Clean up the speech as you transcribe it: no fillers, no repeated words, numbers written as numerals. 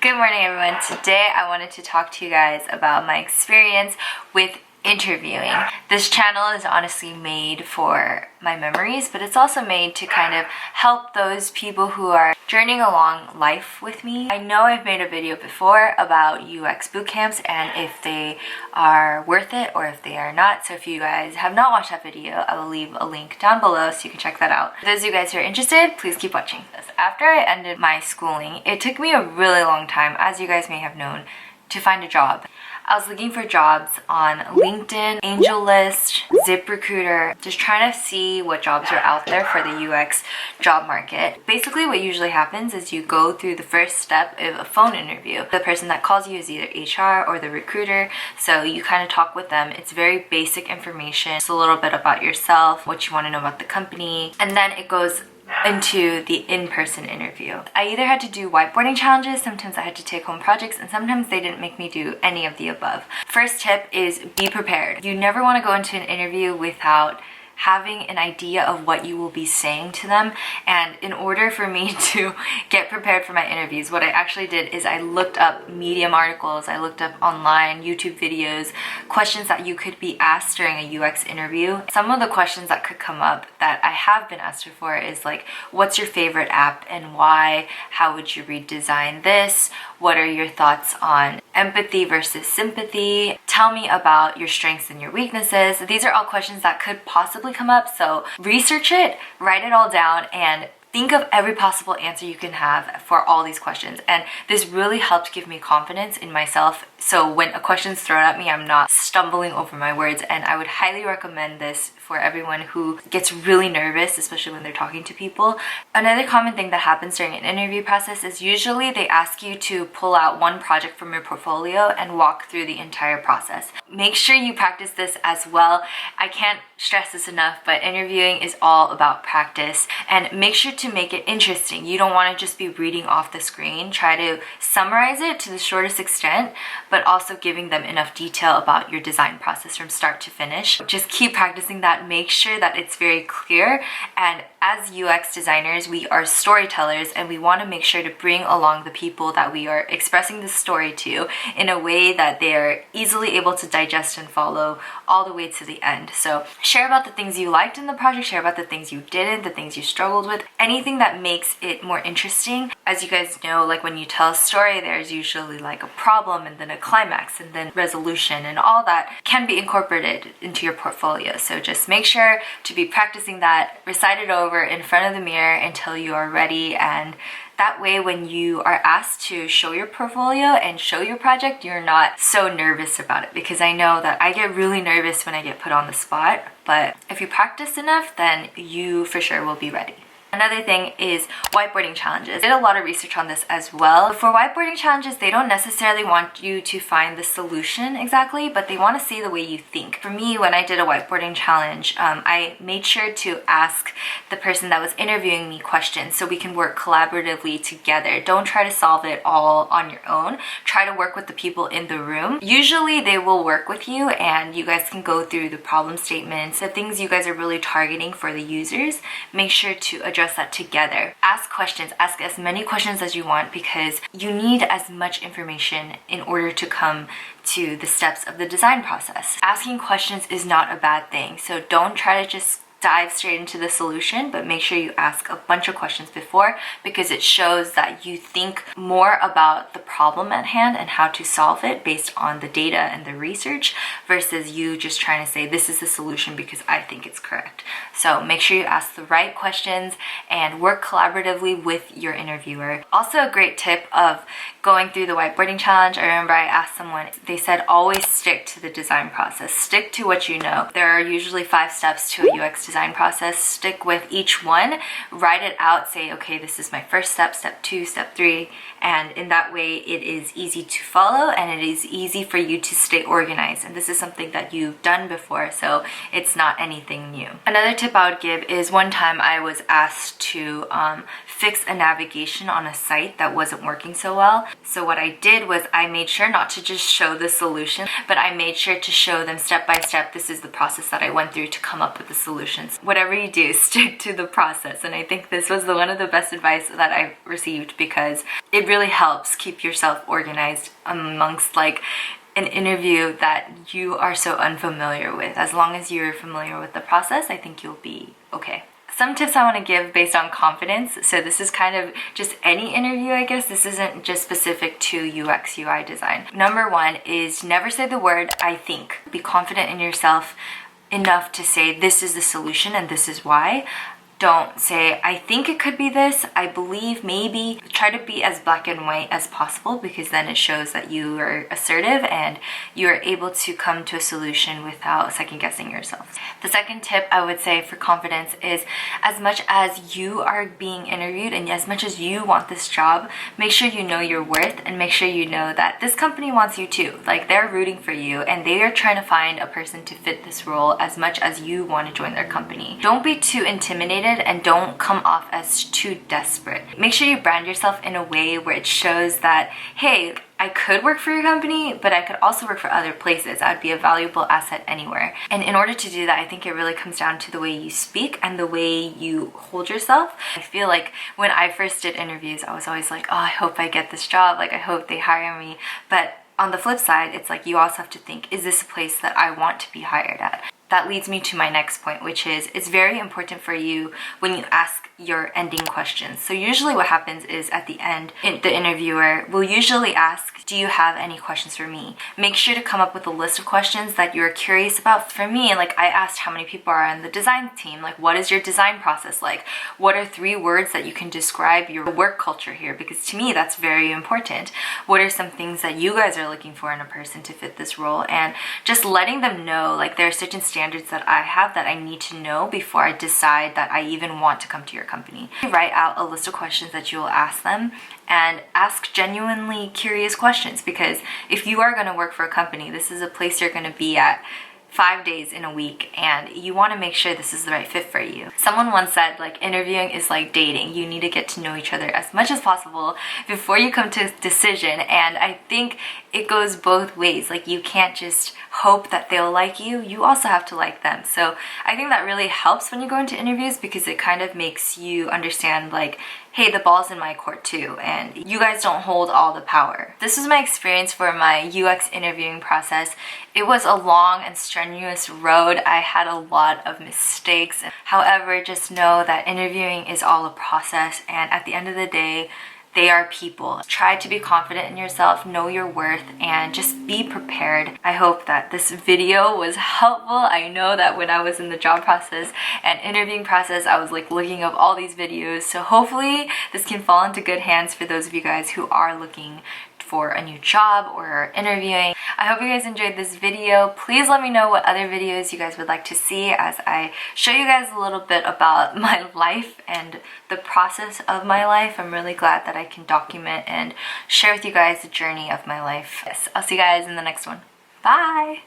Good morning, everyone. Today I wanted to talk to you guys about my experience with interviewing. This channel is honestly made for my memories, but it's also made to kind of help those people who are journeying along life with me. I know I've made a video before about UX bootcamps and if they are worth it or if they are not. So if you guys have not watched that video, I will leave a link down below so you can check that out. For those of you guys who are interested, please keep watching this. After I ended my schooling, it took me a really long time, as you guys may have known, to find a job. I was looking for jobs on LinkedIn, AngelList, ZipRecruiter, just trying to see what jobs are out there for the UX job market. Basically, what usually happens is you go through the first step of a phone interview. The person that calls you is either HR or the recruiter, so you kind of talk with them. It's very basic information, just a little bit about yourself, what you want to know about the company, and then it goes into the in-person interview. I either had to do whiteboarding challenges, sometimes I had to take home projects, and sometimes they didn't make me do any of the above. First tip is be prepared. You never want to go into an interview without having an idea of what you will be saying to them. And in order for me to get prepared for my interviews, what I actually did is I looked up Medium articles, I looked up online YouTube videos, questions that you could be asked during a UX interview. Some of the questions that could come up that I have been asked before is like, what's your favorite app and why? How would you redesign this? What are your thoughts on empathy versus sympathy? Tell me about your strengths and your weaknesses. These are all questions that could possibly come up, so research it, write it all down, and think of every possible answer you can have for all these questions. And this really helped give me confidence in myself, so when a question's thrown at me, I'm not stumbling over my words. And I would highly recommend this for everyone who gets really nervous, especially when they're talking to people. Another common thing that happens during an interview process is usually they ask you to pull out one project from your portfolio and walk through the entire process. Make sure you practice this as well. I can't stress this enough, but interviewing is all about practice, and make sure to make it interesting. You don't want to just be reading off the screen. Try to summarize it to the shortest extent, but also giving them enough detail about your design process from start to finish. Just keep practicing that. Make sure that it's very clear. And as UX designers, we are storytellers, and we want to make sure to bring along the people that we are expressing the story to in a way that they are easily able to digest and follow all the way to the end. So share about the things you liked in the project, share about the things you didn't, the things you struggled with, anything that makes it more interesting. As you guys know, like when you tell a story, there's usually like a problem and then a climax and then resolution, and all that can be incorporated into your portfolio. So just make sure to be practicing that, recite it over in front of the mirror until you are ready, and that way when you are asked to show your portfolio and show your project, you're not so nervous about it, because I know that I get really nervous when I get put on the spot, but if you practice enough, then you for sure will be ready. Another thing is whiteboarding challenges. I did a lot of research on this as well. For whiteboarding challenges, they don't necessarily want you to find the solution exactly, but they want to see the way you think. For me, when I did a whiteboarding challenge, I made sure to ask the person that was interviewing me questions so we can work collaboratively together. Don't try to solve it all on your own. Try to work with the people in the room. Usually they will work with you and you guys can go through the problem statements, the things you guys are really targeting for the users. Make sure to address that together. Ask questions, ask as many questions as you want, because you need as much information in order to come to the steps of the design process. Asking questions is not a bad thing, so don't try to just dive straight into the solution, but make sure you ask a bunch of questions before, because it shows that you think more about the problem at hand and how to solve it based on the data and the research, versus you just trying to say this is the solution because I think it's correct. So make sure you ask the right questions and work collaboratively with your interviewer. Also, a great tip of going through the whiteboarding challenge, I remember I asked someone, they said always stick to the design process. Stick to what you know. There are usually 5 steps to a UX design process. Stick with each one, write it out, say, okay, this is my first step, step 2, step 3, and in that way it is easy to follow and it is easy for you to stay organized. And this is something that you've done before, so it's not anything new. Another tip I would give is one time I was asked to fix a navigation on a site that wasn't working so well. So what I did was I made sure not to just show the solution, but I made sure to show them step by step, this is the process that I went through to come up with the solutions. Whatever you do, stick to the process. And I think this was one of the best advice that I received, because it really helps keep yourself organized amongst like an interview that you are so unfamiliar with. As long as you're familiar with the process, I think you'll be okay. Some tips I want to give based on confidence. So this is kind of just any interview, I guess. This isn't just specific to UX UI design. Number one is never say the word I think. Be confident in yourself enough to say this is the solution and this is why. Don't say, I think it could be this, I believe, maybe. Try to be as black and white as possible, because then it shows that you are assertive and you are able to come to a solution without second guessing yourself. The second tip I would say for confidence is, as much as you are being interviewed and as much as you want this job, make sure you know your worth and make sure you know that this company wants you too. Like, they're rooting for you and they are trying to find a person to fit this role as much as you want to join their company. Don't be too intimidated and don't come off as too desperate. Make sure you brand yourself in a way where it shows that, hey, I could work for your company, but I could also work for other places. I'd be a valuable asset anywhere. And in order to do that, I think it really comes down to the way you speak and the way you hold yourself. I feel like when I first did interviews, I was always like, oh, I hope I get this job. Like, I hope they hire me. But on the flip side, it's like you also have to think, is this a place that I want to be hired at? That leads me to my next point, which is it's very important for you when you ask your ending questions. So usually what happens is at the end, the interviewer will usually ask, do you have any questions for me? Make sure to come up with a list of questions that you're curious about. For me, like, I asked how many people are on the design team. Like, what is your design process like? What are 3 words that you can describe your work culture here? Because to me, that's very important. What are some things that you guys are looking for in a person to fit this role? And just letting them know, like, there are certain standards that I have that I need to know before I decide that I even want to come to your company. Write out a list of questions that you will ask them and ask genuinely curious questions, because if you are going to work for a company, this is a place you're going to be at 5 days in a week, and you want to make sure this is the right fit for you. Someone once said, like, interviewing is like dating. You need to get to know each other as much as possible before you come to a decision, and I think it goes both ways. Like, you can't just hope that they'll like you. You also have to like them. So I think that really helps when you go into interviews, because it kind of makes you understand, like, hey, the ball's in my court too, and you guys don't hold all the power. This was my experience for my UX interviewing process. It was a long and strenuous road. I had a lot of mistakes. However, just know that interviewing is all a process, and at the end of the day, they are people. Try to be confident in yourself, know your worth, and just be prepared. I hope that this video was helpful. I know that when I was in the job process and interviewing process, I was like looking up all these videos. So hopefully this can fall into good hands for those of you guys who are looking for a new job or are interviewing. I hope you guys enjoyed this video. Please let me know what other videos you guys would like to see as I show you guys a little bit about my life and the process of my life. I'm really glad that I can document and share with you guys the journey of my life. Yes, I'll see you guys in the next one. Bye!